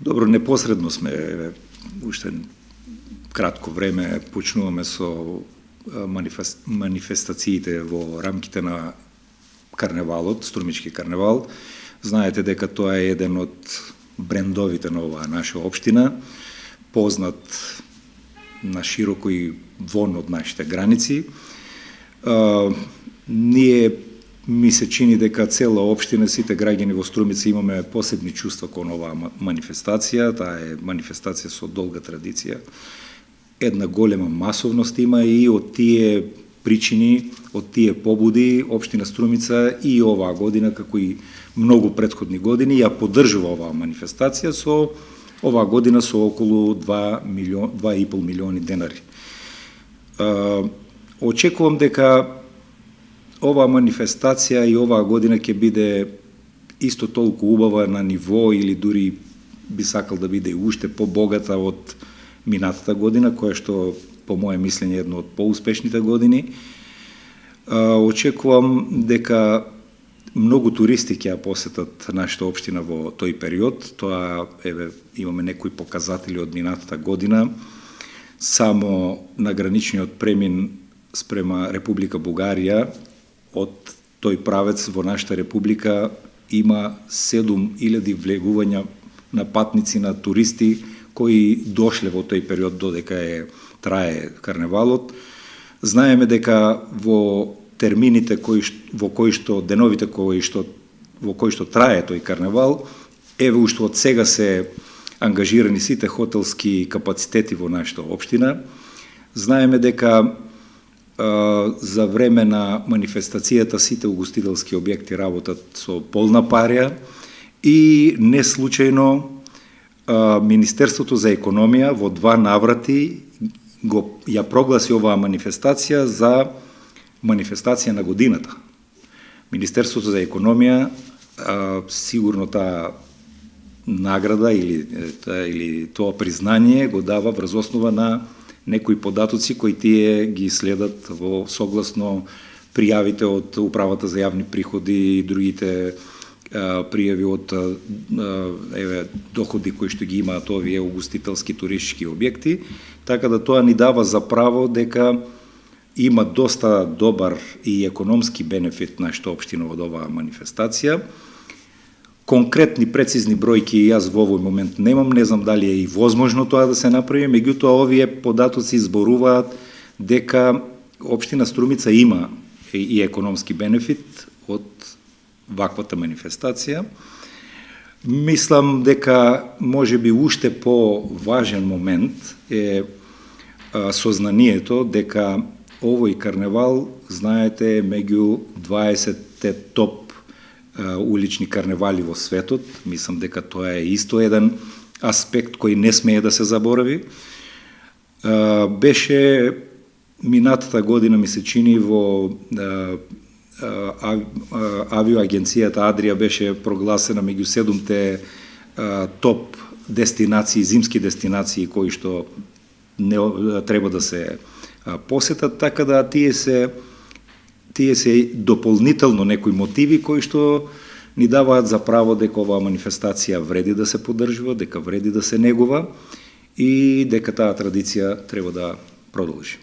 Добро, непосредно сме, уште кратко време, почнуваме со манифестациите во рамките на карневалот, Струмички карневал. Знаете дека тоа е еден од брендовите на оваа наша општина, познат на широко и вон од нашите граници. Ние ми се чини дека цела општина, сите граѓани во Струмица имаме посебни чувства кон оваа манифестација. Таа е манифестација со долга традиција. Една голема масовност има и од тие причини, од тие побуди, општина Струмица и оваа година, како и многу претходни години, ја поддржува оваа манифестација со оваа година со околу 2,5 милиони денари. Очекувам дека оваа манифестација и оваа година ќе биде исто толку убава на ниво или дури би сакал да биде и уште побогата од минатата година, која што по моје мислење е едно од поуспешните години. Очекувам дека многу туристи ќе ја посетат нашата општина во тој период. Тоа имаме некои показатели од минатата година. Само на граничниот премин спрема Република Бугарија од тој правец во нашата република има 7.000 влегувања на патници, на туристи кои дошле во тој период додека трае карневалот. Знаеме дека во термините деновите во кои што трае тој карневал, уште од сега се ангажирани сите хотелски капацитети во нашата општина. Знаеме дека за време на манифестацијата сите угостителски објекти работат со полна парја и не случајно Министерството за економија во 2 наврати ја прогласи оваа манифестација за манифестација на годината. Министерството за економија сигурно таа награда или тоа признание го дава врз основа на некои податоци кои тие ги следат во согласно пријавите од Управата за јавни приходи и другите пријави од доходи кои што ги имаат овие угостителски туристички објекти, така да тоа ни дава за право дека има доста добар и економски бенефит нашата општина од оваа манифестација. Конкретни, прецизни бројки јас во овој момент немам, не знам дали е и возможно тоа да се направи, меѓутоа овие податоци зборуваат дека општина Струмица има и економски бенефит од ваквата манифестација. Мислам дека можеби уште по-важен момент е сознанието дека овој карневал, знаете, е меѓу 20 топ улични карневали во светот. Мислам дека тоа е исто еден аспект кој не смее да се заборави. Беше минатата година, ми се чини, во авиоагенцијата Адрија беше прогласена меѓу 7-те топ дестинации, зимски дестинации кои што не треба да се посетат, така да тие се дополнително некои мотиви кои што ни даваат за право дека оваа манифестација вреди да се поддржува, дека вреди да се негува и дека таа традиција треба да продолжи.